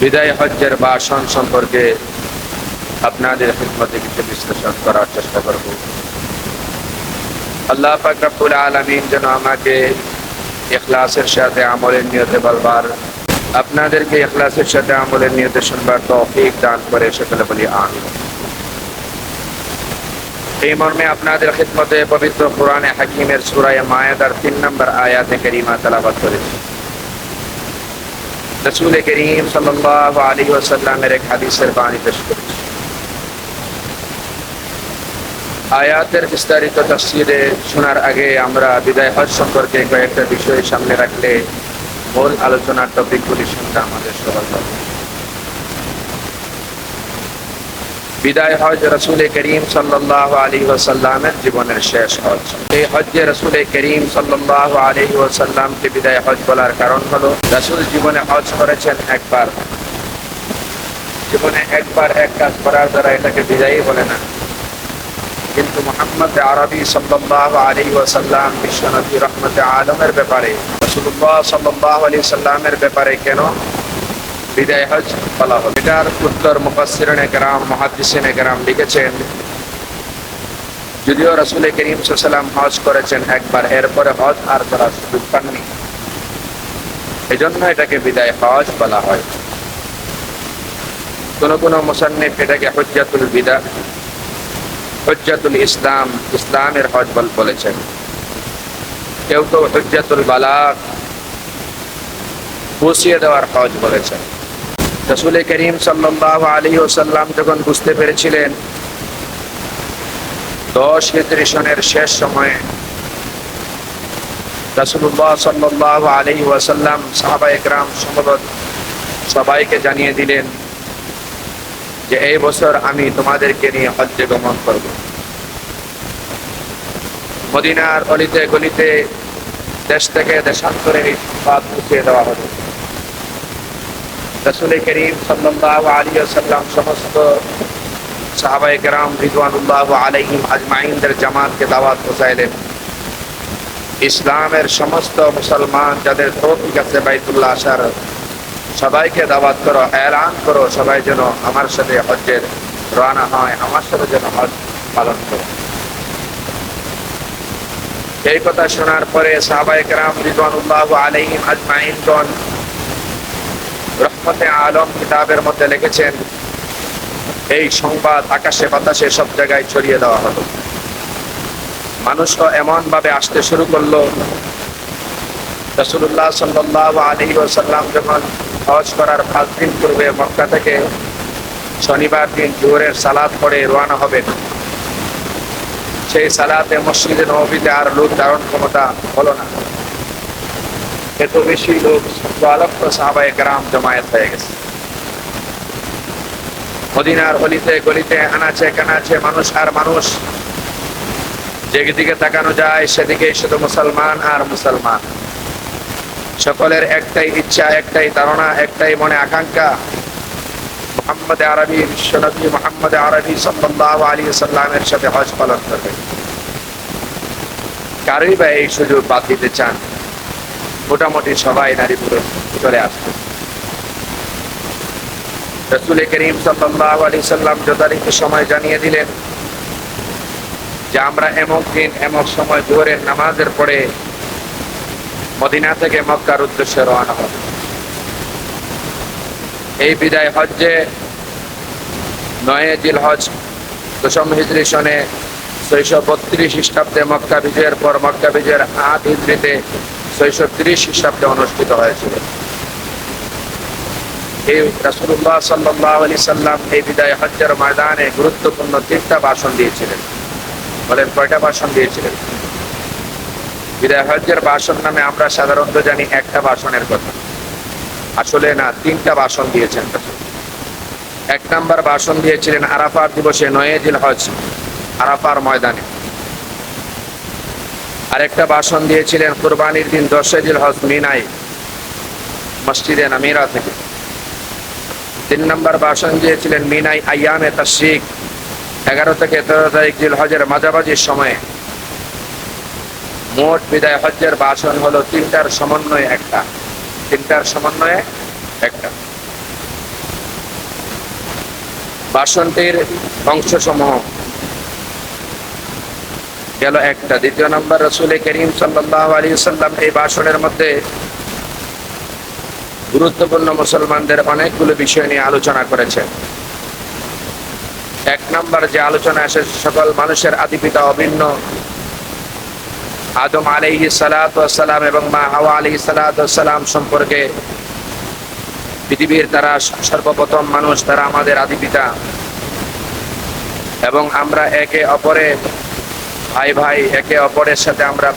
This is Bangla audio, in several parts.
বিদায় হজ্জের ভাষণ সম্পর্কে আপনাদের খিদমতে কিছু বিশ্লেষণ করার চেষ্টা করব। আল্লাহ পাক রব্বুল আলামিন যেন আমাকে ইখলাসের সাথে আমলের নিয়তে বলবার, আপনাদেরকে ইখলাসের সাথে আমলের নিয়তে শুনবার তৌফিক দান করে, সকলে বলি আমিন। এই মর্মে আপনাদের খিদমতে পবিত্র কোরআনে হাকিমের সূরা মায়েদার 3 নম্বর আয়াতে কারিমা তেলাওয়াত করেছি। রাসূল করিম সাল্লাল্লাহু আলাইহি ওয়াসাল্লামের এক হাদিসের বাণী পেশ করেছি। আয়াতের বিস্তারিত তাফসীরে শোনার আগে আমরা বিদায় হজ সম্পর্কে কয়েকটা বিষয় সামনে রাখলে মূল আলোচনার টপিকগুলি শুনতে আমাদের সহজ হবে। বিদায় হজ রাসূল করিম সাল্লাল্লাহু আলাইহি ওয়াসাল্লামের জীবনের শেষ হজ। এই হজ্জে রাসূল করিম সাল্লাল্লাহু আলাইহি ওয়াসাল্লামকে বিদায় হজ বলার কারণ হলো রাসূল জীবনে হজ করেছেন একবার। জীবনে একবার এক কাজ করার দ্বারা এটাকে বিদায়ই বলে না। কিন্তু মুহাম্মদ আরবি সাল্লাল্লাহু আলাইহি ওয়াসাল্লাম বিশ্বনবী রহমতে আলমের ব্যাপারে, রাসূলুল্লাহ সাল্লাল্লাহু আলাইহি সাল্লামের ব্যাপারে কেন বিদায় হজ বলা হলো, এটার উত্তর মুফাসসিরিনে কেরাম, মুহাদ্দিসিনে কেরাম লিখেছেন, যদিও রাসূল করিম সাল্লাল্লাহু আলাইহি ওয়াসাল্লাম হজ করেছেন একবার, এরপরে হজ আর করার সুযোগ পাননি, এজন্য এটাকে বিদায় হজ বলা হয়। কোন কোন মুসান্নিফ এটাকে হুজ্জাতুল বিদা, হুজ্জাতুল ইসলাম, ইসলামের হজ বলেছেন। কেউ তো হুজ্জাতুল বালাগ, পৌঁছিয়ে দেওয়ার হজ বলেছেন। রাসূল করিম সাল্লাল্লাহু আলাইহি ওয়াসাল্লাম যখন বুঝতে পেরেছিলেন 10 হিজরি সনের শেষ সময়ে রাসূলুল্লাহ সাল্লাল্লাহু আলাইহি ওয়াসাল্লাম সাহাবায়ে কেরাম সমবেত সবাইকে জানিয়ে দিলেন যে এই বছর আমি তোমাদেরকে নিয়ে হজ্জে গমন করব। মদিনার অলিতে গলিতে দেশ থেকে দেশান্তরে এই সংবাদ পৌঁছে দেওয়া হলো। রাসূল করিম সাল্লাল্লাহু আলাইহি ওয়াসাল্লাম সমস্ত সাহাবায়ে কেরাম রিদওয়ানুল্লাহি আলাইহিম আজমাইনদের জামাতকে দাওয়াত পৌঁছাইলেন। ইসলামের সমস্ত মুসলমান যাদের তৌফিক আছে বাইতুল্লাহ আসার, সবাইকে দাওয়াত করো, এলান করো সবাই যেন আমার সাথে হজ্জের রওনা হয়, আমার সাথে যেন হজ পালন করে। এই কথা শোনার পরে সাহাবায়ে কেরাম রিদওয়ানুল্লাহি আলাইহিম আজমাইনগণ রহমতে আলম কিতাবের মধ্যে লিখেছেন, এই সংবাদ আকাশে বাতাসে সব জায়গায় ছড়িয়ে দেওয়া হলো। মানুষও এমন ভাবে আসতে শুরু করলো, রাসূলুল্লাহ সাল্লাল্লাহু আলাইহি ওয়াসাল্লাম যখন হজ করার 5 দিন পূর্বে মক্কা থেকে শনিবার দিন জোহরের সালাত পড়ে রওনা হবেন, সেই সালাতে মসজিদে নববীতে আর লোক ধারণ ক্ষমতা হলো না। এত বেশি লোক, 12 সাহাবায়ে কেরাম জমায়েত হয়ে গেছে। মদিনার অলিতে গলিতে আনাচে কানাচে মানুষ আর মানুষ, যেদিকে তাকানো যায় সেদিকে শুধু মুসলমান আর মুসলমান। সকলের একটাই ইচ্ছা, একটাই ধারণা, একটাই মনে আকাঙ্ক্ষা, মুহাম্মদ আরবি, বিশ্বনবী মুহাম্মদ আরবি সাল্লাল্লাহু আলাইহি ওয়াসাল্লামের সাথে হজ পালন করবে। কারই বা এই সুযোগ বাদ দিতে চান? মোটামুটি সবাই নারী পুরুষ চলে আসবে। রাসূল করিম সাল্লাল্লাহু আলাইহি ওয়াসাল্লাম যথারীতি সময় জানিয়ে দিলেন যে আমরা এমন দিন এমন সময় জোহরের নামাজের পরে মদিনা থেকে মক্কার উদ্দেশ্যে রওনা হবে। এই বিদায় হজ্জে 9 জিলহজ 10 হিজরি সনে 632 খ্রিস্টাব্দে মক্কা বিজয়ের পর মক্কা বিজয়ের 8 হিজরিতে 630 খ্রিস্টাব্দে অনুষ্ঠিত হয়েছিল। এই রাসূলুল্লাহ সাল্লাল্লাহু আলাইহি সাল্লাম এই বিদায় হজ্জের ময়দানে গুরুত্বপূর্ণ 3টা ভাষণ দিয়েছিলেন। বলেন কয়টা ভাষণ দিয়েছিলেন? বিদায় হজ্জের ভাষণ নামে আমরা সাধারণত জানি একটা ভাষণের কথা, আসলে না, 3টা ভাষণ দিয়েছেন। 1 নম্বর ভাষণ দিয়েছিলেন আরাফার দিবসে 9 জিলহজ আরাফার ময়দানে। আরেকটা ভাষণ দিয়েছিলেন কুরবানির দিন 10 জিলহজ মিনায় মসজিদে নামিরা থেকে। 3 নম্বর ভাষণ দিয়েছিলেন মিনায় আইয়ামে তাশরিক 11 থেকে 13 তারিখ জিলহজের মাঝামাঝির সময়ে। মোট বিদায় হজ্জের ভাষণ হলো 3টার সমন্বয়ে একটা, 3টার সমন্বয়ে একটা। ভাষণটির অংশসমূহ গেল একটা। দ্বিতীয় নম্বর, রাসূল করিম সাল্লাল্লাহু আলাইহি ওয়াসাল্লাম এই ভাষণের মধ্যে গুরুত্বপূর্ণ মুসলমানদের অনেকগুলো বিষয় নিয়ে আলোচনা করেছেন। এক নম্বর যে আলোচনা আসে, সকল মানুষের আদিপিতা অভিন্ন আদম আলাইহিস সালাতু ওয়াস সালাম এবং মা হাওয়া আলাইহিস সালাতু ওয়াস সালাম সম্পর্কে। পৃথিবীর তারা সর্বপ্রথম মানুষ, তারা আমাদের আদিপিতা, এবং আমরা একে অপরের ভাই ভাই, একে অপরের সাথে আমরা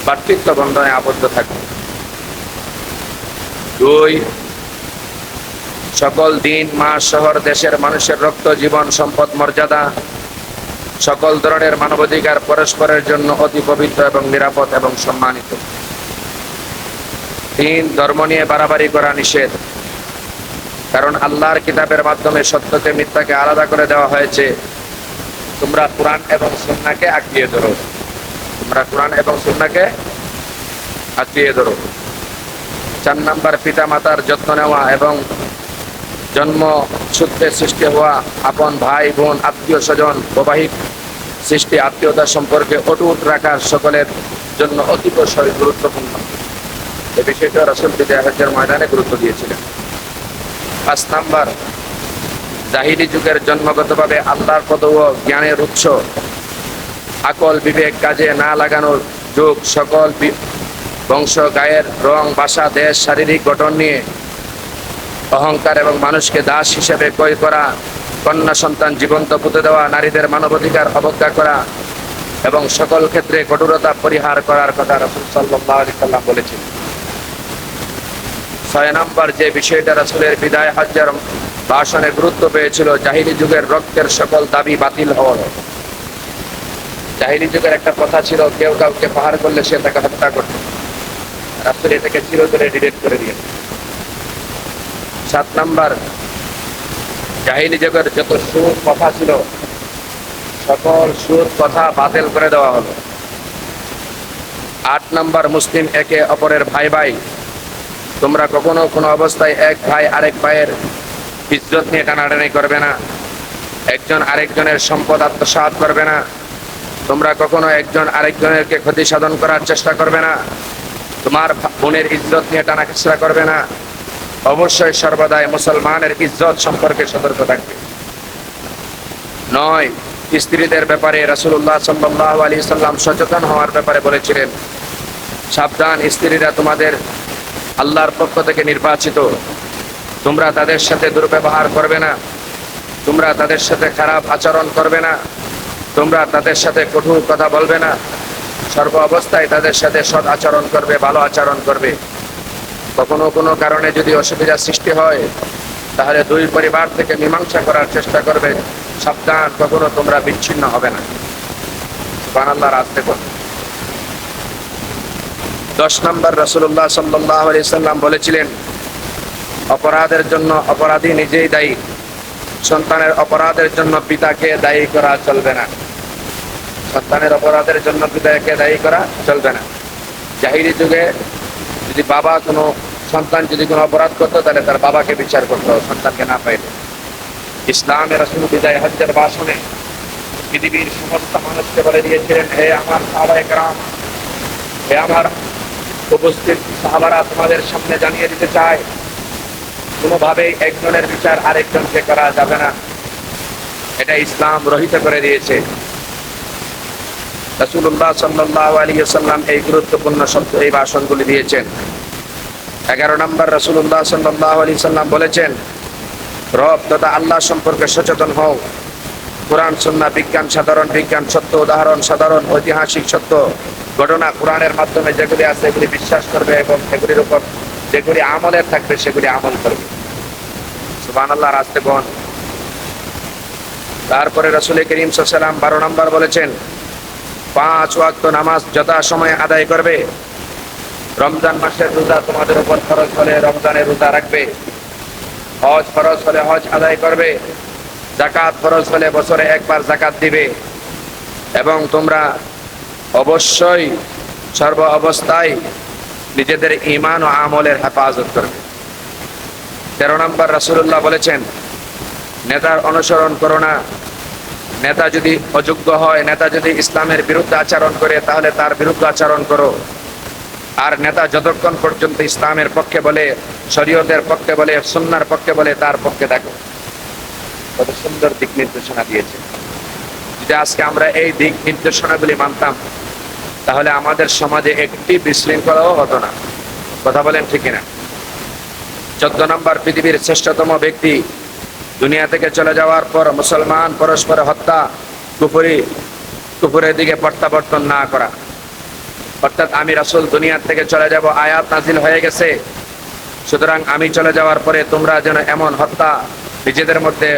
ভ্রাতৃত্ব বন্ধনে আবদ্ধ থাকি। দুই, সকল দিন, মাস, শহর, দেশের মানুষের রক্ত, জীবন, সম্পদ, মর্যাদা, সকল ধরনের মানবাধিকার পরস্পরের জন্য অতি পবিত্র এবং নিরাপদ এবং সম্মানিত। তিন, ধর্ম নিয়ে বাড়াবাড়ি করা নিষেধ, কারণ আল্লাহর কিতাবের মাধ্যমে সত্যকে মিথ্যাকে আলাদা করে দেওয়া হয়েছে। তোমরা কুরআন এবং সুন্নাহকে আঁকড়িয়ে ধরো, তোমরা কুরআন এবং সুন্নাহকে আঁকড়িয়ে ধরো। 4 নম্বর, পিতা মাতার যত্ন নেওয়া এবং জন্ম সূত্রে সৃষ্টি হওয়া আপন ভাই বোন, আত্মীয় স্বজন, বৈবাহিক সৃষ্টি আত্মীয়তা সম্পর্কে অটুট রাখা সকলের জন্য অতিশয় গুরুত্বপূর্ণ। এই বিষয়টা রাসূল বিদায় হজ্জের ময়দানে গুরুত্ব দিয়েছিলেন। 5 নম্বর, জাহিলি যুগের জন্মগতভাবে আল্লাহর পদ ও জ্ঞানের উৎস, আকল বিবেক কাজে না লাগানোর যুগ, সকল বংশ, গায়ের রং, ভাষা, দেশ, শারীরিক গঠন নিয়ে অহংকার এবং মানুষকে দাস হিসেবে ক্রয় করা, কন্যা সন্তান জীবন্ত পুঁতে দেওয়া, নারীদের মানবাধিকার অবজ্ঞা করা এবং সকল ক্ষেত্রে কঠোরতা পরিহার করার কথা রাসূল সাল্লাল্লাহু আলাইহি ওয়াসাল্লাম বলেছেন। 6 নম্বর যে বিষয়টা রাসূলের বিদায় হজ্জের ভাষণে গুরুত্ব পেয়েছিল, জাহিলি যুগের রক্তের সকল দাবি বাতিল হওয়া। জাহিলি যুগের একটা কথা ছিল, কেউ কাউকে পাহাড় করলে সে তাকে হত্যা করত। রাসূল এটাকে চিরতরে ডিলিট করে দিয়েছে। 7 নম্বর, জাহিলি যুগের যত সুর কথা ছিল, সকল সুর কথা বাতিল করে দেওয়া হলো। 8 নম্বর, মুসলিম একে অপরের ভাই ভাই, তোমরা কখনো কোনো অবস্থায় এক ভাই আরেক ভাইয়ের ইজ্জত নিয়ে টানাটানি করবে না, একজন আরেকজনের সম্পদ আত্মসাৎ করবে না, তোমরা কখনো একজন আরেকজনেরকে ক্ষতি সাধন করার চেষ্টা করবে না, তোমার বোনের ইজ্জত নিয়ে টানা খেচড়া করবে না। অবশ্যই সর্বদাই মুসলমানের ইজ্জত সম্পর্কে সতর্ক থাকবে। 9, স্ত্রীদের ব্যাপারে রাসূলুল্লাহ সাল্লাল্লাহু আলাইহি ওয়াসাল্লাম সচেতন হওয়ার ব্যাপারে বলেছিলেন, সাবধান, স্ত্রীরা তোমাদের আল্লাহর পক্ষ থেকে নির্বাচিত, তোমরা তাদের সাথে দুর্ব্যবহার করবে না, তোমরা তাদের সাথে খারাপ আচরণ করবে না, তোমরা তাদের সাথে কঠোর কথা বলবে না, সর্ব অবস্থায় তাদের সাথে সৎ আচরণ করবে, ভালো আচরণ করবে। কখনো কোনো কারণে যদি অসুবিধা সৃষ্টি হয়, তাহলে দুই পরিবার থেকে মীমাংসা করার চেষ্টা করবে। সাবধান, কখনো তোমরা বিচ্ছিন্ন হবে না। সুবহানাল্লাহর আস্তে বল। 10 নম্বর, রাসূলুল্লাহ সাল্লাল্লাহু আলাইহি ওয়াসাল্লাম বলেছিলেন, অপরাধের জন্য অপরাধী নিজেই দায়ী, সন্তানের অপরাধের জন্য পিতাকে দায়ী করা চলবে না। সন্তানের অপরাধের জন্য পিতাকে দায়ী করা চলবে না। জাহিলি যুগে যদি বাবা কোনো সন্তান যদি কোনো অপরাধ করতো, তাহলে তার বাবাকে বিচার করতো, সন্তানকে না পাইলে। ইসলামের রাসূল বিদায় হজ্জের ভাষণে পৃথিবীর সমস্ত মানুষকে বলে দিয়েছিলেন, হে আমার সাহাবায়ে কেরাম, হে আমার উপস্থিত সাহাবারা, তোমাদের সামনে জানিয়ে দিতে চাই, কোনোভাবেই একজনের বিচার আরেকজনকে করা যাবে না। এটা ইসলাম রহিত করে দিয়েছে। রাসূলুল্লাহ সাল্লাল্লাহু আলাইহি ওয়াসাল্লাম এই গুরুত্বপূর্ণ শব্দ, এই ভাষণগুলি দিয়েছেন। 11 নম্বর, রাসূলুল্লাহ সাল্লাল্লাহু আলাইহি ওয়াসাল্লাম বলেছেন, রব তথা আল্লাহ সম্পর্কে সচেতন হও। কোরআন, সুন্নাহ, বিজ্ঞান, সাধারণ বিজ্ঞান, সত্য উদাহরণ, সাধারণ ঐতিহাসিক সত্য ঘটনা কোরআনের মাধ্যমে যেগুলি আছে এগুলি বিশ্বাস করবে এবং এগুলির উপর যেগুলি আমলের থাকবে সেগুলি আমল করবে। সুবহানাল্লাহর আস্তে বল। তারপরে রাসূল করিম সাল্লাল্লাহু আলাইহি ওয়াসাল্লাম 12 নম্বর বলেছেন, 5 ওয়াক্ত নামাজ যথা সময়ে আদায় করবে। রমজান মাসের রোজা তোমাদের উপর ফরজ হলে রমজানের রোজা রাখবে। হজ ফরজ হলে হজ আদায় করবে। যাকাত ফরজ হলে বছরে একবার যাকাত দিবে। এবং তোমরা অবশ্যই সর্ব অবস্থায় নিজেদের ঈমান ও আমলের হেফাজত করবে। 13 নম্বর, রাসূলুল্লাহ বলেছেন, নেতার অনুসরণ করো না। নেতা যদি অযোগ্য হয়, নেতা যদি ইসলামের বিরুদ্ধে আচরণ করে, তাহলে তার বিরুদ্ধে আচরণ করো। আর নেতা যতক্ষণ পর্যন্ত ইসলামের পক্ষে বলে, শরীয়তের পক্ষে বলে, সুন্নাহর পক্ষে বলে, তার পক্ষে দেখো। কত সুন্দর দিক নির্দেশনা দিয়েছে। যদি আজকে আমরা এই দিক নির্দেশনাগুলি মানতাম, তাহলে আমাদের সমাজে একটি বিশৃঙ্খলাও হতো না। কথা বলেন ঠিক কিনা? 14 নম্বর, পৃথিবীর শ্রেষ্ঠতম ব্যক্তি দুনিয়া থেকে চলে যাওয়ার পর মুসলমান পরস্পর হত্যা, কুফরের দিকে প্রত্যাবর্তন না করা। অর্থাৎ আমি রাসূল দুনিয়া থেকে চলে যাব, আয়াত নাজিল হয়ে গেছে, সুতরাং আমি চলে যাওয়ার পরে তোমরা যেন এমন হত্যা নিজেদের মধ্যে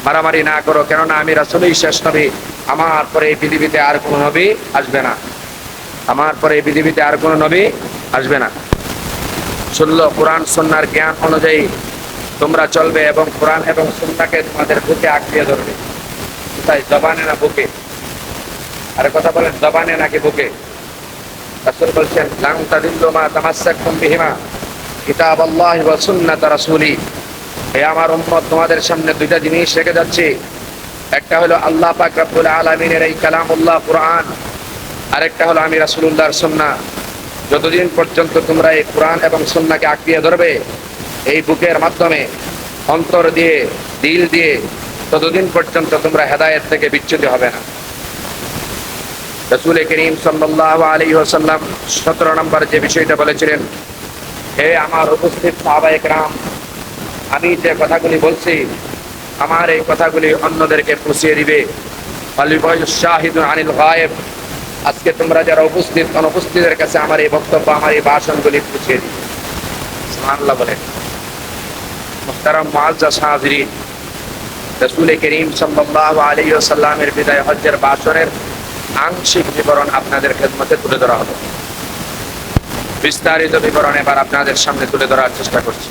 মারামারি না করো, কেননা আমি রাসূলই শেষ নবী। আমার পরে এই পৃথিবীতে আর কোনো নবী আসবে না। আমার পরে এই পৃথিবীতে আর কোনো নবী আসবে না। শুনলো কোরআন সুন্নাহর জ্ঞান অনুযায়ী তোমরা চলবে এবং কোরআন এবং সুন্নাহকে তোমাদের বুকে আঁকড়িয়ে ধরবে। তাই জবানে না বুকে? আরে কথা বলেন, জবানে নাকি বুকে? রাসূল বলছেন, লান তাদিল্লু মা তামাসসাকতুম বিহিমা কিতাবাল্লাহি ওয়া সুন্নাত রাসূলি। হে আমার উম্মত, তোমাদের সামনে দুইটা জিনিস রেখে যাচ্ছি। একটা হলো আল্লাহ পাক রব্বুল আলামিনের এই কালামুল্লাহ কোরআন, আরেকটা হলো আমি রাসূলুল্লাহর সুন্নাহ। যতদিন পর্যন্ত তোমরা এই কোরআন এবং সুন্নাহকে আঁকড়িয়ে ধরবে এই বুকের মাধ্যমে, অন্তর দিয়ে, দিল দিয়ে, ততদিন পর্যন্ত তোমরা হেদায়েত থেকে বিচ্যুত হবে না। রাসূল করিম সাল্লাল্লাহু আলাইহি ওয়াসাল্লাম 17 নম্বর যে বিষয়টা বলেছিলেন, হে আমার উপস্থিত সাহাবায়ে কেরাম, আমি যে কথাগুলি বলছি, আমার এই কথাগুলি অন্যদেরকে পৌঁছিয়ে দিবে। শাহিদুন আনিল গায়েব। আজকে তোমরা যারা উপস্থিত, অনুপস্থিতের কাছে আমার এই বক্তব্য, আমার এই ভাষণগুলি পৌঁছিয়ে দিবে। সুবহানাল্লাহ বলেন। মুহতারাম মুআজ্জাজ হাজিরিন, রাসূল করিম সাল্লাল্লাহু আলাইহি ওয়াসাল্লামের বিদায় হজ্জের ভাষণের আংশিক বিবরণ আপনাদের খেদমতে তুলে ধরা হবে। বিস্তারিত বিবরণ এবার আপনাদের সামনে তুলে ধরার চেষ্টা করছি।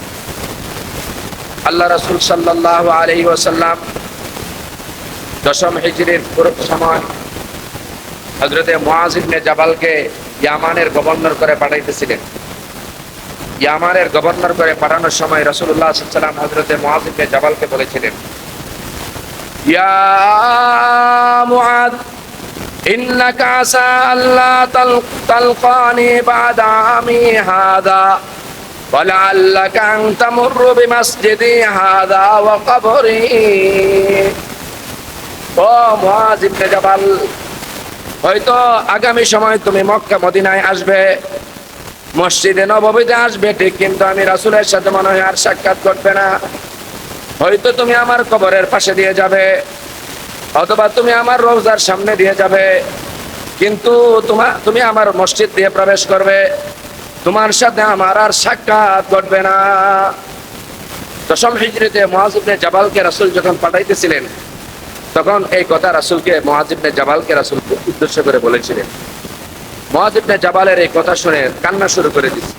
আল্লাহ রাসূল সাল্লাল্লাহু আলাইহি ওয়াসাল্লাম 10ম হিজরির পূর্ব সময় হযরতে মুআয ইবনে জাবালকে ইয়ামানের গভর্নর করে পাঠাইতেছিলেন। ইয়ামানের গভর্নর করে পাঠানোর সময় রাসূলুল্লাহ সাল্লাল্লাহু আলাইহি ওয়াসাল্লাম হযরতে মুআয ইবনে জাবালকে বলেছিলেন, ইয়া মুআয ইন্নাকা আসা আল্লাহ তালকানি বাদা আমি হাদা ওয়ালাআল্লাকা আন তামুররু বিমাসজিদি হাদা ওয়া কবরি। ও মুআয ইবনে জাবাল, হয়তো আগামী সময় তুমি মক্কা মদিনায় আসবে, মসজিদে নববীতে আসবে ঠিক, কিন্তু আমি রাসূলের সাথে মনে হয় আর সাক্ষাৎ করবে না। হয়তো তুমি আমার কবরের পাশে দিয়ে যাবে, অথবা তুমি আমার রওজার সামনে দিয়ে যাবে, কিন্তু তুমি আমার মসজিদ দিয়ে প্রবেশ করবে, তোমার সাথে আমার আর সাক্ষাৎ করবে না। 10ম হিজরিতে মুআয ইবনে জাবালকে রাসূল যখন পাঠাইতেছিলেন, তখন এই কথা রাসূলকে, মুআয ইবনে জাবালকে রাসূল উদ্দেশ্য করে বলেছিলেন। মুআয ইবনে জাবালের এই কথা শুনে কান্না শুরু করে দিয়েছে।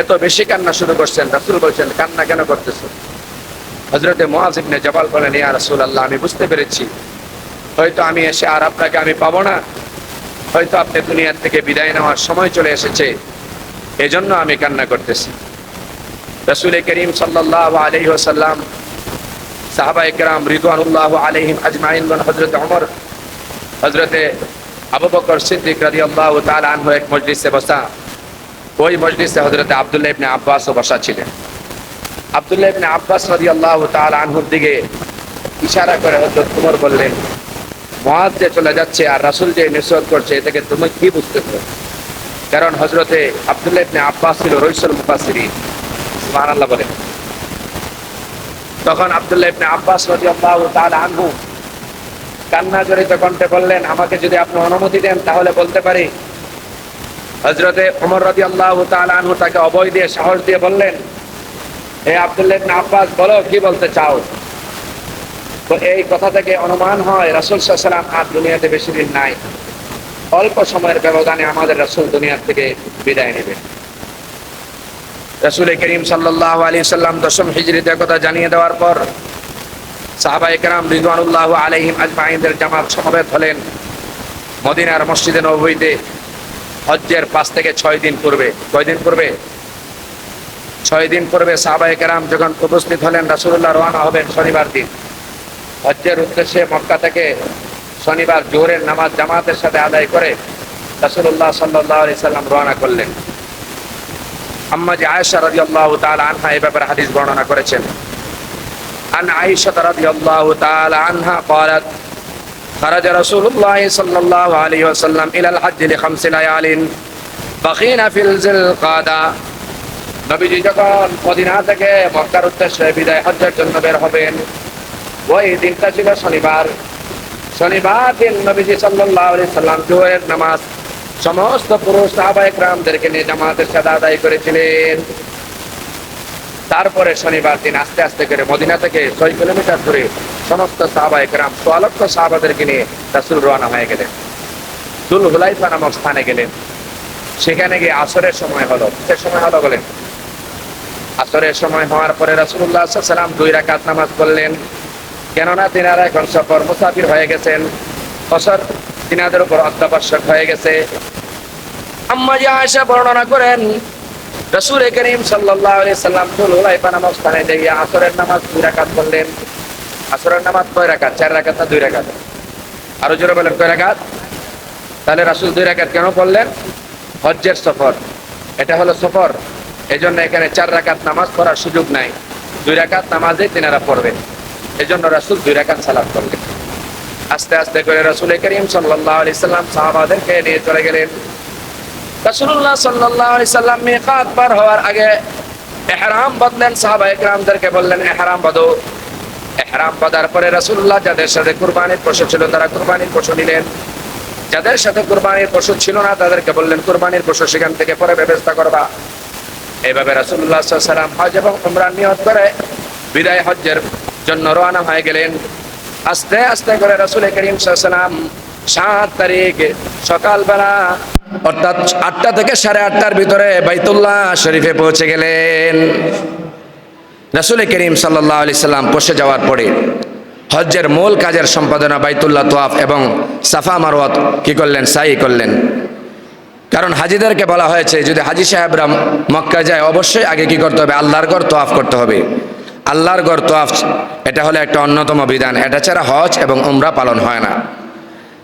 এত বেশি কান্না শুরু করছেন, রাসূল বলছেন, কান্না কেন করতেছো? হযরতে মুআয ইবনে জাবাল বলেন, ইয়া রাসূলুল্লাহ, আমি বুঝতে পেরেছি হয়তো আমি এসে আর আপনাকে আমি পাবো না, হয়তো আপনি দুনিয়া থেকে বিদায় নেওয়ার সময় চলে এসেছে, এজন্য আমি কান্না করতেছি। রাসূল করিম সাল্লাল্লাহু আলাইহি ওয়াসাল্লাম, সাহাবায়ে কেরাম রিদওয়ানুল্লাহ আলাইহিম আজমাইন, হযরত ওমর, হযরতে আবু বকর সিদ্দিক রাদিয়াল্লাহু তাআলা আনহু এক মজলিসে বসা। ওই মজলিসে হযরতে আব্দুল্লাহ ইবনে আব্বাসও বসা ছিলেন। আব্দুল্লাহ ইবনে আব্বাস রাদিয়াল্লাহু তাআলা আনহুর দিকে ইশারা করে হযরত ওমর বললেন, মুআয যে চলে যাচ্ছে আর রাসূল যে নসিহত করছে, এটাকে তুমি কি বুঝতেছো? কারণ হযরতে আব্দুল্লাহ ইবনে আব্বাস ছিল রাইসুল মুফাসসিরিন। সুবহানাল্লাহ বলেন। তখন আব্দুল্লাহ ইবনে আব্বাস রাদিয়াল্লাহু তাআলা আনহু কান্না জড়িত কণ্ঠে বললেন, আমাকে যদি আপনি অনুমতি দেন তাহলে বলতে পারি। হযরতে ওমর রাদিয়াল্লাহু তাআলা আনহু তাকে অভয় দিয়ে, সাহস দিয়ে বললেন, হে আব্দুল্লাহ ইবনে আব্বাস, বলো কি বলতে চাও? তো এই কথা থেকে অনুমান হয় রাসূল সাল্লাল্লাহু আলাইহি ওয়াসাল্লাম আর দুনিয়াতে বেশি দিন নাই, অল্প সময়ের ব্যবধানে আমাদের রাসূল দুনিয়া থেকে বিদায় নেবেন। রাসূল করিম সাল্লাল্লাহু আলাইহি ওয়াসাল্লাম 10ম হিজরিতে কথা জানিয়ে দেওয়ার পর সাহাবায়ে কেরাম রিদওয়ানুল্লাহ আলাইহিম আজমাইনদের জামাত সমবেত হলেন মদিনার মসজিদে নববীতে হজ্জের 5 থেকে 6 দিন পূর্বে। কয়দিন পূর্বে? 6 দিন পূর্বে সাহাবায়ে কেরাম যখন উপস্থিত হলেন, রাসূলুল্লাহ রওনা হবেন শনিবার দিন হজ্জের উদ্দেশ্যে। মক্কা থেকে শনিবার জোহরের নামাজ জামাতের সাথে আদায় করে রাসূলুল্লাহ সাল্লাল্লাহু আলাইহি সাল্লাম রওনা করলেন। আম্মা যে আয়েশা রাদিয়াল্লাহু তাআলা আনহা এই ব্যাপারে হাদিস বর্ণনা করেছেন। আন আয়েশা রাদিয়াল্লাহু তাআলা আনহা قالت خرج رسول الله صلى الله عليه وسلم الى الحج ل5 ليال بقين في القعده। নবীজি যখন মদিনা থেকে মক্কার উদ্দেশ্যে বিদায় হজ্জের জন্য বের হবেন, ওই দিনটা ছিল শনিবার। শনিবার দিন নবীজি সাল্লাল্লাহু আলাইহি সাল্লাম জোহরের নামাজ সমস্ত পুরুষ সাহাবায়ে কেরামদেরকে নিয়ে জামাতের সাথে আদায় করেছিলেন। তারপরে শনিবার দিন আস্তে আস্তে করে মদিনা থেকে 6 কিলোমিটার দূরে সমস্ত সাহাবায়ে কেরাম 100 লক্ষ সাহাবাদেরকে নিয়ে রাসূল রওনা হয়ে গেলেন। দুল হুলাইফা নামক স্থানে গেলেন। সেখানে গিয়ে আসরের সময় হলো। সে সময় হলো বলেন, আসরের সময় হওয়ার পরে রাসূলুল্লাহ সাল্লাল্লাহু আলাইহি ওয়াসাল্লাম 2 রাকাত নামাজ পড়লেন। কেননা তিনারা এখন সফর মুসাফির হয়ে গেছেন, বছর তিনাদের উপর অত্যাবশ্যক হয়ে গেছে। আম্মা আয়েশা বর্ণনা করেন, রাসূল করিম সাল্লাল্লাহু আলাইহি সাল্লাম দুল হুলাইফা নামক স্থানে গিয়ে আসরের নামাজ 2 রাকাত পড়লেন। আসরের নামাজ কয় রাকাত? 4 রাকাত না 2 রাকাত? আরো জোরে বলেন, কয় রাকাত? তাহলে রাসূল 2 রাকাত কেন পড়লেন? হজ্জের সফর, এটা হলো সফর, এজন্য এখানে 4 রাকাত নামাজ পড়ার সুযোগ নাই। 2 রাকাত নামাজে তিনারা পড়বেন, এজন্য রাসূল 2 রাকাত সালাত করলেন। আস্তে আস্তে করে রাসূল করিম সাল্লাল্লাহু আলাইহি সাল্লাম সাহাবাদেরকে নিয়ে চলে গেলেন। রাসূলুল্লাহ সাল্লাল্লাহু আলাইহি সাল্লাম মিকাত পার হওয়ার আগে ইহরাম বাঁধলেন। সাহাবায়ে কেরামদেরকে বললেন, ইহরাম বাঁধো। ইহরাম বাঁধার পরে রাসূলুল্লাহ যাদের সাথে কুরবানির পশু ছিল তারা কুরবানির পশু নিলেন। যাদের সাথে কুরবানির পশু ছিল না তাদেরকে বললেন কুরবানির পশু সেখান থেকে পরে ব্যবস্থা করবা। এইভাবে রাসূলুল্লাহ সাল্লাল্লাহু আলাইহি সাল্লাম হজ এবং উমরার নিয়ত করে বিদায় হজ্জের জন্য রওনা হয়ে গেলেন। আস্তে আস্তে করে রাসূল করিম সাল্লাল্লাহু আলাইহি সাল্লাম 7 তারিখ সকালবেলা অর্থাৎ 8টা থেকে 8:30টার ভিতরে বাইতুল্লাহ শরীফে পৌঁছে গেলেন। রাসূল করিম সাল্লাল্লাহু আলাইহি সাল্লাম পৌঁছে যাওয়ার পরে হজ্জের মূল কাজের সম্পাদনা বাইতুল্লাহ তোয়াফ এবং সাফা মারওয়া কি করলেন? সাই করলেন। কারণ হাজিদেরকে বলা হয়েছে যদি হাজি সাহেবরা মক্কা যায় অবশ্যই আগে কি করতে হবে? আল্লাহর ঘর তোয়াফ করতে হবে। আল্লাহর ঘর তোয়াফ এটা হলো একটা অন্যতম বিধান, এটা ছাড়া হজ এবং উমরা পালন হয় না।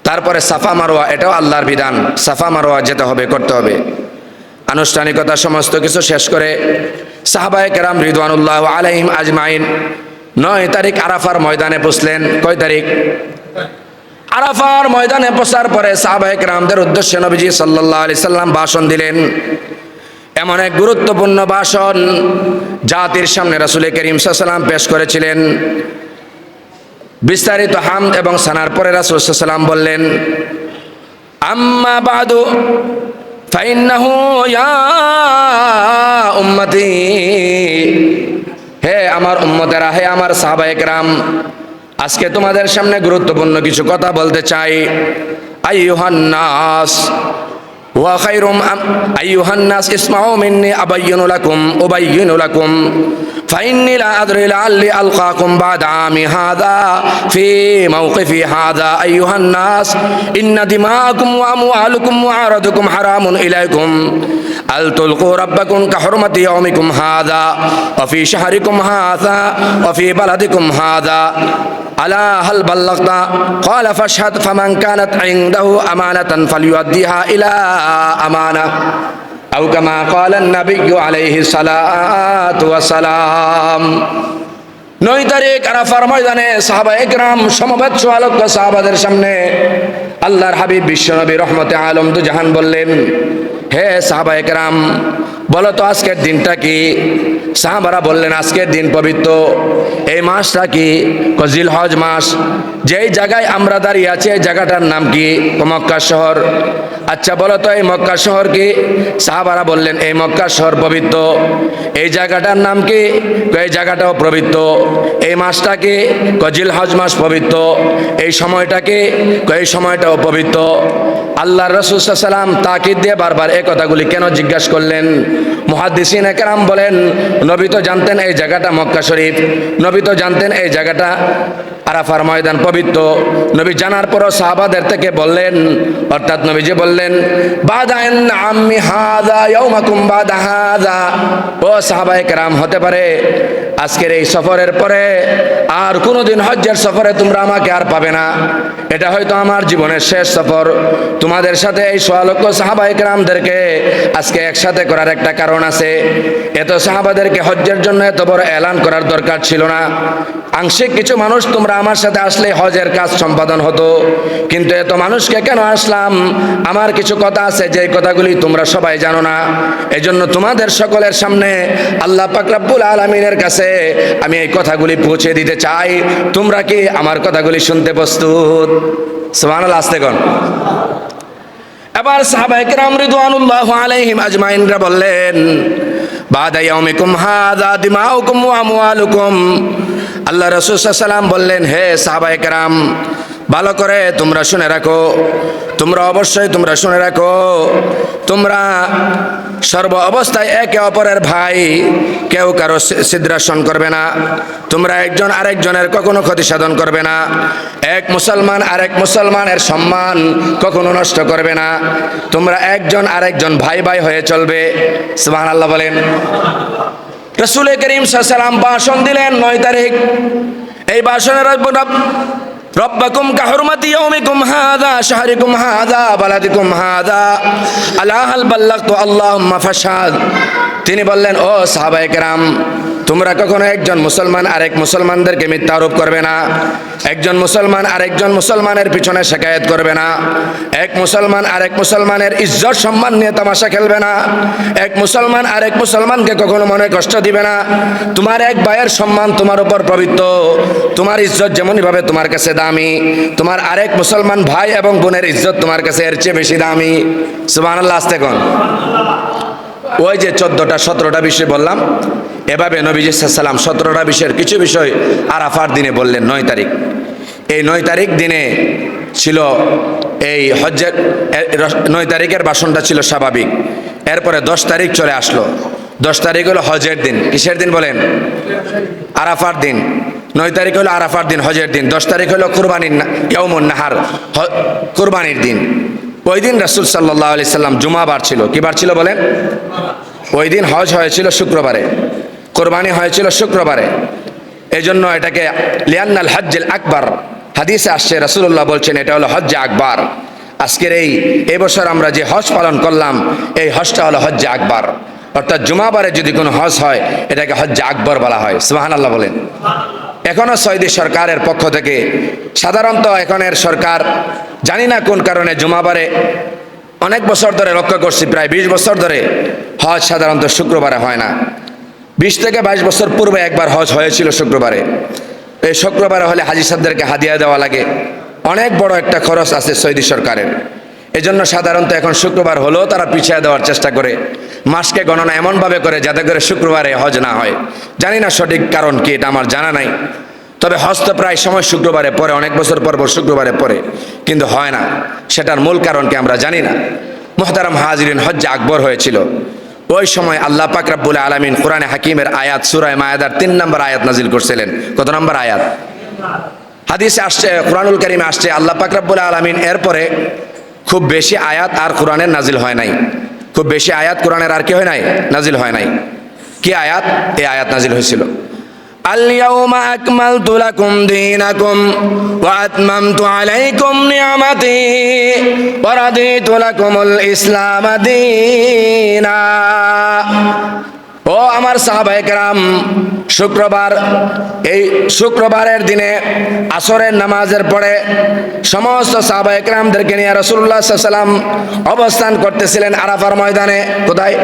তারপরে সাফা মারওয়া, এটাও আল্লাহর বিধান, সাফা মারওয়া যেতে হবে, করতে হবে। আনুষ্ঠানিকতা সমস্ত কিছু শেষ করে সাহাবায়ে কেরাম রিদওয়ানুল্লাহ আলাইহিম আজমাইন 9 তারিখ আরাফার ময়দানে পৌঁছলেন। কয় তারিখ? আরাফার ময়দানে পৌঁছার পরে সাহাবায়ে কেরামদের উদ্দেশ্যে নবীজি সাল্লাল্লাহু আলাইহি সাল্লাম ভাষণ দিলেন। এমন এক গুরুত্বপূর্ণ ভাষণ জাতির সামনে রাসূল করিম সাল্লাল্লাহু আলাইহি সাল্লাম পেশ করেছিলেন। বিস্তারিত হামদ এবং সানার পরে রাসূল সাল্লাল্লাহু আলাইহি সাল্লাম বললেন, আম্মা বাদু ফাইন্নাহু ইয়া উম্মতি, হে আমার উম্মতেরা, হে আমার সাহাবায়ে কেরাম, আজকে তোমাদের সামনে গুরুত্বপূর্ণ কিছু কথা বলতে চাই। আইয়ুহান নাস ওয়া খায়রুম আইয়ুহান নাস ইসমাউ মিন্নি আবাইয়িনু লাকুম উবাইয়িনু লাকুম ফাইন্নী লা আদরি লাআল্লি আলকাকুম বা'দা আমি হাযা ফি মাওকিফি হাযা আইয়ুহান নাস ইন্না দিমাআকুম ওয়া আমওয়ালুকুম ওয়া আরাদুকুম হারামুন ইলাইকুম আল তুলকু রাব্বাকুম কাহুরমাতি ইয়াউমিকুম হাযা ওয়া ফি শাহরিকুম হাযা ওয়া ফি বালাদিকুম হাযা আলা হাল বাল্লাগতা ক্বালা ফাশহাদ ফামান কানাত ইনদাহু আমানাতান ফালইউদ্দিহা ইলা আমানা আও কামা ক্বালা an-নাবিয়্যু আলাইহি সালাতু ওয়া সালাম। 9 তারিখ আরাফার ময়দানে সাহাবায়ে কেরাম সমবেত 100 লক্ষ সাহাবাদের সামনে আল্লাহর হাবিব বিশ্বনবী রহমতে আলম দু জাহান বললেন, হে সাহাবায়ে কেরাম, বলো তো আজকের দিনটা কি? সাহাবারা বললেন, আজকের দিন পবিত্র। এই মাসটা কি? জিলহজ মাস। যেই জায়গায় আমরা দাঁড়িয়ে আছি এই জায়গাটার নাম কি? মক্কা শহর। আচ্ছা বলো তো এই মক্কা শহর কি? সাহাবারা বললেন, এই মক্কা শহর পবিত্র। এই জায়গাটার নাম কি? এই জায়গাটাও পবিত্র। এই মাসটা কি? জিলহজ মাস পবিত্র। এই সময়টা কি? এই সময়টাও পবিত্র। আল্লাহর রাসূল সাল্লাল্লাহু আলাইহি ওয়াসাল্লাম তাকিদ দিয়ে বারবার এই কথাগুলি কেন জিজ্ঞাসা করলেন? মুহাদ্দিসিন একরাম বলেন, নবী তো জানতেন এই জায়গাটা মক্কা শরীফ, নবী তো জানতেন এই জায়গাটা আরাফার ময়দান পবিত্র। নবী জানার পরও সাহাবাদের থেকে বললেন, অর্থাৎ নবীজি বললেন, বাদা ইন আম্মি হাযা ইয়াউমাকুম বাদা হাযা, ও সাহাবায়ে কেরাম, হতে পারে আজকের এই সফরের পরে আর কোনোদিন হজ্জের সফরে তোমরা আমাকে আর পাবে না। এটা হয়তো আমার জীবনের শেষ সফর। তোমাদের সাথে এই 100 লক্ষ সাহাবায়ে কেরামদেরকে আজকে একসাথে করার একটা কারণ আছে। এত সাহাবাদেরকে হজ্জের জন্য এত বড় এলান করার দরকার ছিল না। আংশিক কিছু মানুষ তোমরা আমার সাথে আসলে হজের কাজ সম্পাদন হতো, কিন্তু এত মানুষকে কেন আসলাম? আমার কিছু কথা আছে, যে কথাগুলি তোমরা সবাই জানো না। এজন্য তোমাদের সকলের সামনে আল্লাহ পাক রব্বুল আলামিনের কাছে আমি এই কথাগুলি পৌঁছে দিতে চাই। তোমরা কি আমার কথাগুলি শুনতে প্রস্তুত? সুবহানাল্লাহ, আস্তে কোন। এবার সাহাবায়ে কেরাম রিদওয়ানুল্লাহ আলাইহিম আজমাইনরা বললেন, বাদা ইয়াউমিকুম হাযা দিমাউকুম ওয়া আমওয়ালুকুম। আল্লাহ রাসূল সাল্লাল্লাহু আলাইহি ওয়াসাল্লাম বললেন, হে সাহাবায়ে কেরাম, ভালো করে তোমরা শুনে রাখো, তোমরা অবশ্যই তোমরা শুনে রাখো, তোমরা সর্ব অবস্থায় একে অপরের ভাই, কেউ কারো ছিদ্রাসন করবে না, তোমরা একজন আরেকজনের কখনো ক্ষতি সাধন করবে না, এক মুসলমান আরেক মুসলমানের সম্মান কখনো নষ্ট করবে না, তোমরা একজন আরেকজন ভাই ভাই হয়ে চলবে। সুবহানাল্লাহ বলেন। রাসূল করিম সাল্লাল্লাহু আলাইহি ওয়াসাল্লাম ভাষণ দিলেন 9 তারিখ। এই ভাষণের রব্বাকুম কাহুরমাতি ইয়াউমিকুম হাযা শাহরিকুম হাযা বালাদিকুম হাযা আলা হাল বাল্লাগতু আল্লাহুম্মা ফাশহাদ। তিনি বললেন, ও সাহাবায়ে কেরাম, তোমরা কখনো একজন মুসলমান আরেক মুসলমানদেরকে মিথ্যা আরোপ করবে না, একজন মুসলমান আরেকজন মুসলমানের পিছনে শিকায়ত করবে না, এক মুসলমান আরেক মুসলমানের ইজ্জত সম্মান নিয়ে তামাশা খেলবে না, এক মুসলমান আরেক মুসলমানকে কখনো মনে কষ্ট দিবে না। তোমার এক ভাইয়ের সম্মান তোমার উপর পবিত্র, তোমার ইজ্জত যেমনভাবে তোমার কাছে দামি, তোমার আরেক মুসলমান ভাই এবং বোনের ইজ্জত তোমার কাছে এর চেয়ে বেশি দামি। সুবহানাল্লাহ, আস্তে কোন। ওই যে 14টা 17টা বিষয় বললাম, এভাবে নবীজি সাল্লাল্লাহু আলাইহি ওয়াসাল্লাম 17টা বিষয়ের কিছু বিষয় আরাফার দিনে বললেন। 9 তারিখ, এই 9 তারিখ দিনে ছিল এই হজ্জের 9 তারিখের ভাষণটা ছিল স্বাভাবিক। এরপরে 10 তারিখ চলে আসলো। 10 তারিখ হলো হজের দিন। কিসের দিন বলেন? আরাফার দিন। 9 তারিখ হলো আরাফার দিন, হজের দিন। 10 তারিখ হলো কুরবানির ইয়াউমুন নাহার, কুরবানির দিন। ওই দিন রাসূল সাল্লাল্লাহু আলাইহি সাল্লাম জুমাবার ছিল। কি বার ছিল বলেন? ওই দিন হজ হয়েছিল শুক্রবারে, কোরবানি হয়েছিল শুক্রবারে। এই জন্য এটাকে লিয়ান্নাল হজ্জুল আকবার, হাদিসে আসছে রাসূলুল্লাহ বলছেন এটা হলো হজ্জে আকবার। আজকের এই বছর আমরা যে হজ পালন করলাম, এই হজটা হলো হজ্জে আকবার। অর্থাৎ জুমাবারে যদি কোনো হজ হয়, এটাকে হজ্জে আকবর বলা হয়। সুবহানাল্লাহ বলেন। এখনো সৌদি সরকারের পক্ষ থেকে, সাধারণত এখনের সরকার জানি না কোন কারণে জুমাবারে, অনেক বছর ধরে লক্ষ্য করছি, প্রায় 20 বছর ধরে হজ সাধারণত শুক্রবারে হয় না। 20 থেকে 22 বছর পূর্বে একবার হজ হয়েছিল শুক্রবারে। এই শুক্রবারে হলে হাজী সাহেবদেরকে হাদিয়া দেওয়া লাগে, অনেক বড় একটা খরচ আছে সৌদি সরকারের। এজন্য সাধারণত এখন শুক্রবার হলেও তারা পিছিয়ে দেওয়ার চেষ্টা করে, মাসকে গণনা এমনভাবে করে যাতে করে শুক্রবারে হজ না হয়। জানি না সঠিক কারণ কি, এটা আমার জানা নাই। তবে হজ তো প্রায় সময় শুক্রবারে পরে, অনেক বছর পর শুক্রবারে পরে, কিন্তু হয় না। সেটার মূল কারণ কি আমরা জানি না। মুহতারাম হাজিরিন, হজ্জে আকবর হয়েছিল। ওই সময় আল্লাহ পাক রব্বুল আলামিন কোরআনে হাকিমের আয়াত সূরা মায়েদার 3 নম্বর আয়াত নাজিল করছিলেন। কত নম্বর আয়াত? হাদিসে আসছে, কোরআনুল কারীমে আসছে, আল্লাহ পাক রব্বুল আলামিন এরপরে খুব বেশি আয়াত আর কোরআনের নাজিল হয় নাই। খুব বেশি আয়াত কোরআনের আর কি হয় নাই? নাজিল হয় নাই। কি আয়াত? এই আয়াত নাজিল হয়েছিল, আল-ইয়াউমা আকমালতু লাকুম দীনাকুম ওয়া আতমামতু আলাইকুম নি'মাতি ওয়া রাদিতু লাকুমুল ইসলাম দীনা। ও আমার সাহাবায়ে কেরাম, শুক্রবার, এই শুক্রবারের দিনে আসরের নামাজের পরে সমস্ত সাহাবায়ে কেরামদেরকে নিয়ে রাসূলুল্লাহ সাল্লাল্লাহু আলাইহি ওয়াসাল্লাম অবস্থান করতেছিলেন আরাফার ময়দানে। কোথায়?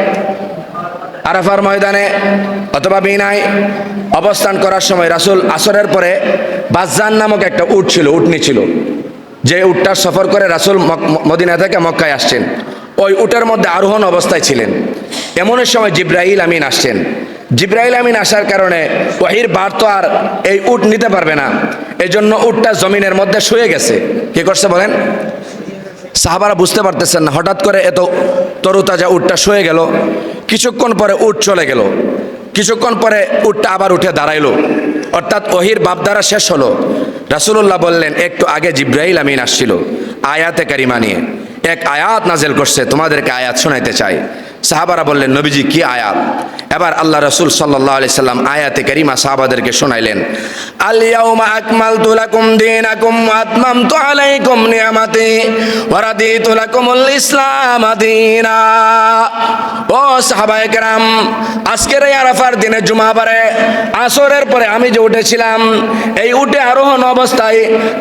আরাফার ময়দানে অথবা বিনায় অবস্থান করার সময় রাসূল আসরের পরে বাজ্জান নামক একটা উট ছিল, উটনি ছিল, যে উটটার সফর করে রাসূল মদিনা থেকে মক্কায় আসছেন। ওই উটের মধ্যে আরোহণ অবস্থায় ছিলেন। এমন সময় জিবরাইল আমিন আসছেন। জিবরাইল আমিন আসার কারণে ওহীর বার তো আর এই উট নিতে পারবে না, এই জন্য উটটা জমিনের মধ্যে শুয়ে গেছে। কি করছে বলেন? সাহাবারা বুঝতে পারতেছেন না, হঠাৎ করে এত তরুতাজা উটটা শুয়ে গেল। কিছুক্ষণ পরে উট চলে গেল, কিছুক্ষণ পরে উটটা আবার উঠে দাঁড়াইলো, অর্থাৎ ওহির বাপদারা শেষ হলো। রাসূলুল্লাহ বললেন, একটু আগে জিব্রাইল আমিন আসছিল আয়াতে কারিমা নিয়ে, এক আয়াত নাজেল করছে, তোমাদেরকে আয়াত শোনাইতে চাই। সাহাবারা বললেন, নবীজি কি আয়াত? এবার আল্লাহ রাসূল সাল্লাল্লাহু আলাইহি সাল্লাম আয়াতে কারিমা সাহাবাদেরকে শোনাইলেন। আল ইয়াউমা আকমালতু লাকুম দীনাকুম ওয়া আতমামতু আলাইকুম নি'মাতি ওয়া রাদিতু লাকুমুল ইসলাম দীনা। ও সাহাবায়ে কেরাম, আজকের এই আরাফার দিনে জুমাবারে আসরের পরে আমি যে উঠেছিলাম, এই উঠে আরোহণ অবস্থায়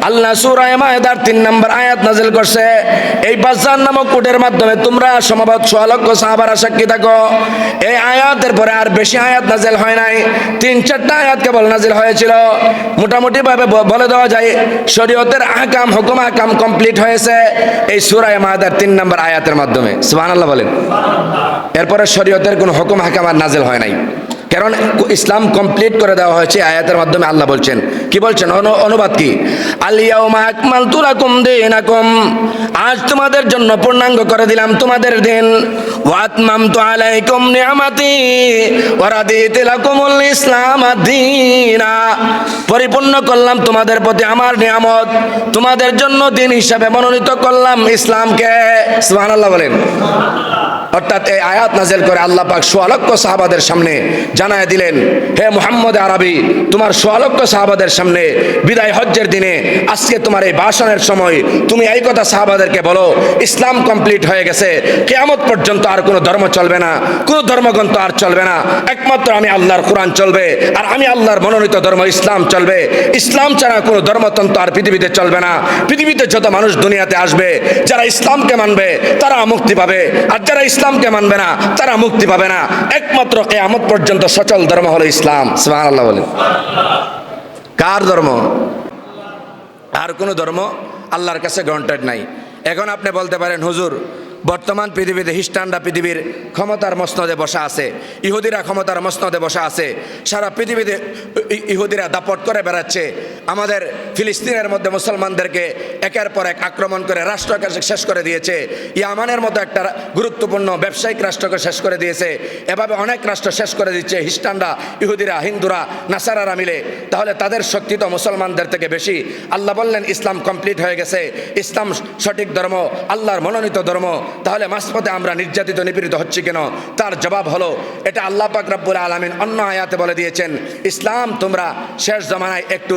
আল্লাহ সূরা মায়েদার 3 নম্বর আয়াত নাযিল করছে। এই বাজ্জার নামক উটের মাধ্যমে তোমরা সমবেত 6 লক্ষ সাহাবারা সাক্ষী থাকো। এই আয়াতের পরে আর বেশি আয়াত নাযিল হয় নাই, 3-4টা আয়াত কেবল নাযিল হয়েছিল। মোটামুটি ভাবে বলে দেওয়া যায় শরীয়তের আহকাম, হুকুম আহকাম কমপ্লিট হয়েছে এই সূরা মায়েদার 3 নম্বর আয়াতের মাধ্যমে। সুবহানাল্লাহ বলেন। এরপরে শরীয়তের কোনো হুকুম আহকাম আর নাযিল হয় নাই, কারণ ইসলাম কমপ্লিট করে দেওয়া হয়েছে আয়াতের মাধ্যমে। আল্লাহ বলছেন, কি বলছেন? অনুবাদ কি? আল ইয়াউমা আকমালতু লাকুম দীনাকুম, আজ তোমাদের জন্য পূর্ণাঙ্গ করে দিলাম তোমাদের দিন। ওয়া আতমামতু আলাইকুম নি'মাতি ওয়া রাদিতু লাকুমুল ইসলাম দীনা, পরিপূর্ণ করলাম তোমাদের প্রতি আমার নিয়ামত, তোমাদের জন্য দিন হিসাবে মনোনীত করলাম ইসলামকে। সুবহানাল্লাহ বলেন। অর্থাৎ এই আয়াত নাযিল করে আল্লাহ পাক 6 লক্ষ সাহাবাদের সামনে জানায় দিলেন, হে মুহাম্মদ আরবি, তোমার 6 লক্ষ সাহাবাদের সামনে বিদায় হজ্জের দিনে আজকে তোমার এই ভাষণের সময় তুমি এই কথা সাহাবাদেরকে বলো, ইসলাম কমপ্লিট হয়ে গেছে, কিয়ামত পর্যন্ত আর কোনো ধর্ম চলবে না, কোনো ধর্মগ্রন্থ আর চলবে না, একমাত্র আমি আল্লাহর কোরআন চলবে, আর আমি আল্লাহর মনোনীত ধর্ম ইসলাম চলবে। ইসলাম ছাড়া কোনো ধর্মতন্ত্র আর পৃথিবীতে চলবে না। পৃথিবীতে যত মানুষ দুনিয়াতে আসবে, যারা ইসলামকে মানবে তারা মুক্তি পাবে, আর যারা ইসলামকে মানবে না তারা মুক্তি পাবে না। একমাত্র কিয়ামত পর্যন্ত সচল ধর্ম হলো ইসলাম। সুবহানাল্লাহ বলেন। কার ধর্ম? আর কোনো ধর্ম আল্লাহর কাছে গ্রান্টেড নাই। এখন আপনি বলতে পারেন, হুজুর বর্তমান পৃথিবীতে খ্রিস্টানরা পৃথিবীর ক্ষমতার মসনদে বসা আছে, ইহুদিরা ক্ষমতার মসনদে বসা আছে, সারা পৃথিবীতে ইহুদিরা দাপট করে বেড়াচ্ছে, আমাদের ফিলিস্তিনের মধ্যে মুসলমানদেরকে একের পর এক আক্রমণ করে রাষ্ট্রকে শেষ করে দিয়েছে, ইয়ামানের মতো একটা গুরুত্বপূর্ণ ব্যবসায়িক রাষ্ট্রকে শেষ করে দিয়েছে, এভাবে অনেক রাষ্ট্র শেষ করে দিচ্ছে খ্রিস্টানরা, ইহুদিরা, হিন্দুরা, নাসারারা মিলে। তাহলে তাদের শক্তি তো মুসলমানদের থেকে বেশি। আল্লাহ বললেন ইসলাম কমপ্লিট হয়ে গেছে, ইসলাম সঠিক ধর্ম, আল্লাহর মনোনীত ধর্ম, তাহলে মাঝপথে আমরা নির্যাতিত নিপীড়িত হচ্ছি কেন? তার জবাব হলো, এটা আল্লাহ পাক রব্বুল আলামিন অন্য আয়াতে বলে দিয়েছেন, ইসলাম তোমরা শেষ জামানায় একটু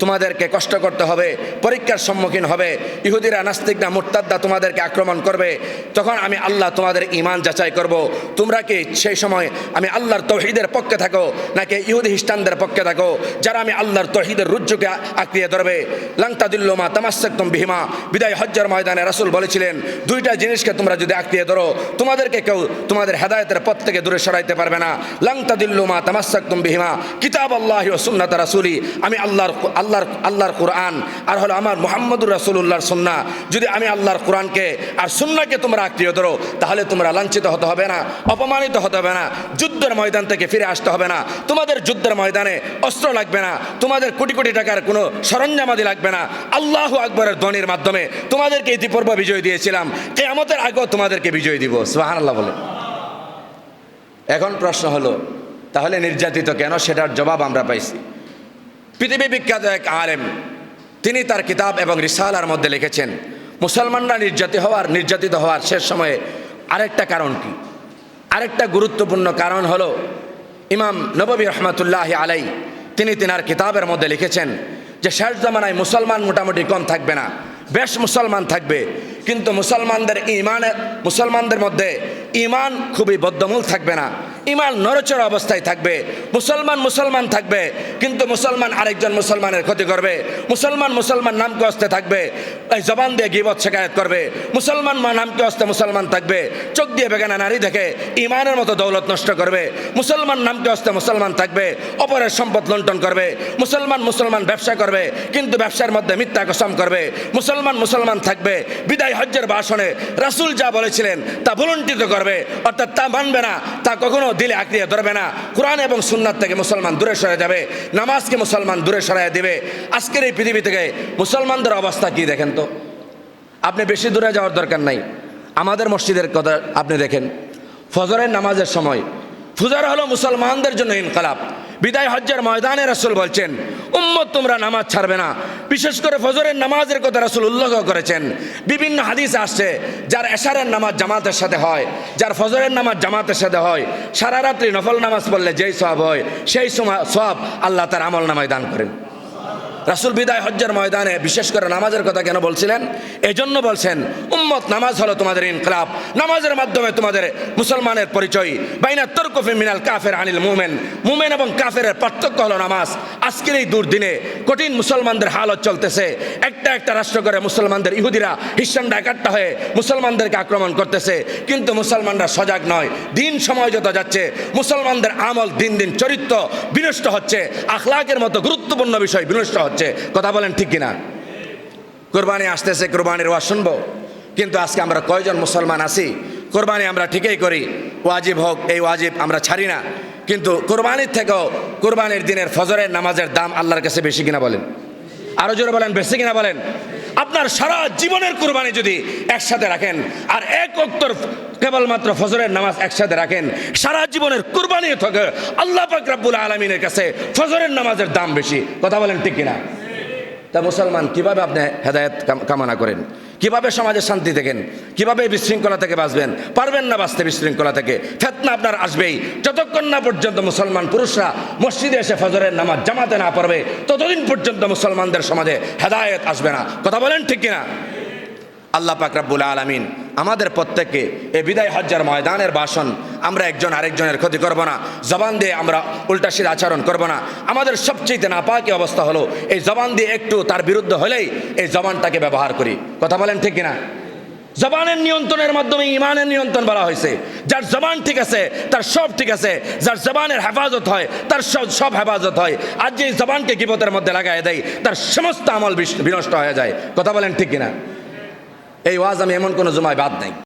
তোমাদেরকে কষ্ট করতে হবে, পরীক্ষার সম্মুখীন হবে, ইহুদিরা, নাস্তিকরা, মুরতাদরা তোমাদেরকে আক্রমণ করবে, তখন আমি আল্লাহ তোমাদের ঈমান যাচাই করব, তোমরা কি সেই সময় আমি আল্লাহর তৌহিদের পক্ষে থাকো নাকি ইহুদি খ্রিস্টানদের পক্ষে থাকো, যারা আমি আল্লাহর তৌহিদের রুজ্জুকে আঁকড়িয়ে ধরবে। লাং তাদিল্লু মা তামাসসাকতুম বিহিমা, বিদায় হজ্জের ময়দানে রাসূল বলেছিলেন, দুইটা জিনিসকে তোমরা যদি আঁকড়িয়ে ধরো, তোমাদেরকে কেউ তোমাদের হেদায়েতের পথ থেকে দূরে সরাইতে পারবে না। লাং তাদিল্লু মা তামাসসাকতুম বিহিমা কিতাবাল্লাহি ওয়া সুন্নাত রাসূলি, আমি আল্লাহর কোরআন আর হলো আমার মুহাম্মদুর রাসূলুল্লাহর সুন্নাহ, যদি আমি আল্লাহর কোরআনকে আর সুন্নাহকে তোমরা আঁকড়িয়ে ধরো, তাহলে তোমরা লাঞ্ছিত হতে হবে না, অপমানিত হতে হবে না, যুদ্ধের ময়দান থেকে ফিরে আসতে হবে না, তোমাদের যুদ্ধের ময়দানে অস্ত্র লাগবে না, তোমাদের কোটি কোটি টাকার কোনো সরঞ্জামাদি লাগবে না, আল্লাহু আকবরের ধ্বনির মাধ্যমে তোমাদেরকে ইতিপূর্বে বিজয় দিয়েছিলাম, কিয়ামতের আগেও তোমাদেরকে বিজয় দিব। সুবহানাল্লাহ বলে। এখন প্রশ্ন হলো, তাহলে নির্যাতিত কেন? সেটার জবাব আমরা পাইছি। পৃথিবী বিখ্যাত এক আলেম, তিনি তার কিতাব এবং রিসালার মধ্যে লিখেছেন, মুসলমানরা নির্যাতিত হওয়ার শেষ সময়ে আরেকটা কারণ কি? আরেকটা গুরুত্বপূর্ণ কারণ হলো, ইমাম নববী রহমাতুল্লাহি আলাইহি তিনি তিনার কিতাবের মধ্যে লিখেছেন যে শেষ জামানায় মুসলমান মোটামুটি কম থাকবে না, বেশ মুসলমান থাকবে, কিন্তু মুসলমানদের মধ্যে ঈমান খুবই বদ্ধমূল থাকবে না, ঈমান নড়চড় অবস্থায় থাকবে। মুসলমান থাকবে, কিন্তু মুসলমান আরেকজন মুসলমানের ক্ষতি করবে, মুসলমান নামকে হস্তে থাকবে, এই জবান দিয়ে গীবত শিকায়ত করবে, মুসলমান নামকে হস্তে মুসলমান থাকবে, চোখ দিয়ে বেগানা নারী দেখে ঈমানের মতো দৌলত নষ্ট করবে, মুসলমান নামকে হস্তে মুসলমান থাকবে, অপরের সম্পদ লুণ্ঠন করবে, মুসলমান ব্যবসা করবে, কিন্তু ব্যবসার মধ্যে মিথ্যা কসম করবে, মুসলমান থাকবে, বিদায় হজ্জের ভাষণে রাসূল যা বলেছিলেন তা ভুলুণ্ঠিত করবে, অর্থাৎ তা মানবে না, তা কখনো দিলে আঁকড়িয়ে ধরবে না, কোরআন এবং সুন্নাত থেকে মুসলমান দূরে সরে যাবে, নামাজকে মুসলমান দূরে সরাইয়া দিবে। আজকের এই পৃথিবী থেকে মুসলমানদের অবস্থা কি দেখেন তো, আপনি বেশি দূরে যাওয়ার দরকার নাই, আমাদের মসজিদের কথা আপনি দেখেন, ফজরের নামাজের সময়। ফুজর হলো মুসলমানদের জন্য ইনকালাব। বিদায় হজ্জের ময়দানে রাসূল বলছেন, উম্মত তোমরা নামাজ ছাড়বে না। বিশেষ করে ফজরের নামাজের কথা রাসূল উল্লেখ করেছেন। বিভিন্ন হাদিসে আসছে, যার এশারের নামাজ জামাতের সাথে হয়, যার ফজরের নামাজ জামাতের সাথে হয়, সারা রাত্রি নফল নামাজ পড়লে যেই সওয়াব হয়, সেই সওয়াব আল্লাহ তার আমল নামায় দান করেন। রাসূল বিদায় হজ্জের ময়দানে বিশেষ করে নামাজের কথা কেন বলছিলেন? এজন্য বলছেন, উম্মত নামাজ হলো তোমাদের ইনকিলাব। নামাজের মাধ্যমে তোমাদের মুসলমানের পরিচয়। বাইনা তরকুফি মিনাল কাফির আনিল মুমিন, মুমিন এবং কাফেরের পার্থক্য হলো নামাজ। আজকের এই দুর্দিনে কঠিন মুসলমানদের হালত চলতেছে। একটা একটা রাষ্ট্র করে মুসলমানদের ইহুদিরা খ্রিস্টানরা একাট্টা হয়ে মুসলমানদেরকে আক্রমণ করতেছে, কিন্তু মুসলমানরা সজাগ নয়। দিন সময় যত যাচ্ছে মুসলমানদের আমল দিন দিন চরিত্র বিনষ্ট হচ্ছে, আখলাকের মতো গুরুত্বপূর্ণ বিষয় বিনষ্ট হচ্ছে। কথা বলেন ঠিক কিনা? কোরবানি আসতেছে, কোরবানির ওয়াজ শুনবো, কিন্তু আজকে আমরা কয়জন মুসলমান আছি? কোরবানি আমরা ঠিকই করি, ওয়াজিব হোক এই ওয়াজিব আমরা ছাড়ি না, কিন্তু কোরবানির থেকেও কোরবানির দিনের ফজরের নামাজের দাম আল্লাহর কাছে বেশি কিনা বলেন? আরো জোরে বলেন, বেশি কিনা বলেন? আপনার সারা জীবনের কোরবানি যদি একসাথে রাখেন আর এক ওয়াক্তর কেবলমাত্র ফজরের নামাজ একসাথে রাখেন, সারা জীবনের কোরবানি থেকে আল্লাহ পাক রব্বুল আলামিনের কাছে ফজরের নামাজের দাম বেশি। কথা বলেন ঠিক কিনা? তা মুসলমান কিভাবে আপনি হেদায়েত কামনা করেন? কিভাবে সমাজে শান্তি দেখেন? কিভাবে বিশৃঙ্খলা থেকে বাঁচবেন? পারবেন না বাঁচতে বিশৃঙ্খলা থেকে। ফিতনা আপনার আসবেই। যতক্ষণ না পর্যন্ত মুসলমান পুরুষরা মসজিদে এসে ফজরের নামাজ জামাতে না পড়বে, ততদিন পর্যন্ত মুসলমানদের সমাজে হেদায়েত আসবে না। কথা বলেন ঠিক কিনা? আল্লাহ পাক রব্বুল আলামিন আমাদের প্রত্যেককে এই বিদায় হজ্জের ময়দানের ভাষণ আমরা একজন আরেকজনের ক্ষতি করব না, জবান দিয়ে আমরা উল্টাসিধা আচরণ করব না। আমাদের সবচেয়ে নাপাকি অবস্থা হলো এই জবান দিয়ে একটু তার বিরুদ্ধে হলেই এই জবানটাকে ব্যবহার করি। কথা বলেন ঠিক কিনা? জবানের নিয়ন্ত্রণের মাধ্যমে ইমানের নিয়ন্ত্রণ বলা হয়েছে। যার জবান ঠিক আছে তার সব ঠিক আছে, যার জবানের হেফাজত হয় তার সব হেফাজত হয়। আর যে জবানকে গীবতের মধ্যে লাগাই দেয় তার সমস্ত আমল বিনষ্ট হয়ে যায়। কথা বলেন ঠিক কিনা? এই ওয়াজ আমি এমন কোনো জুমায় বাদ নাই।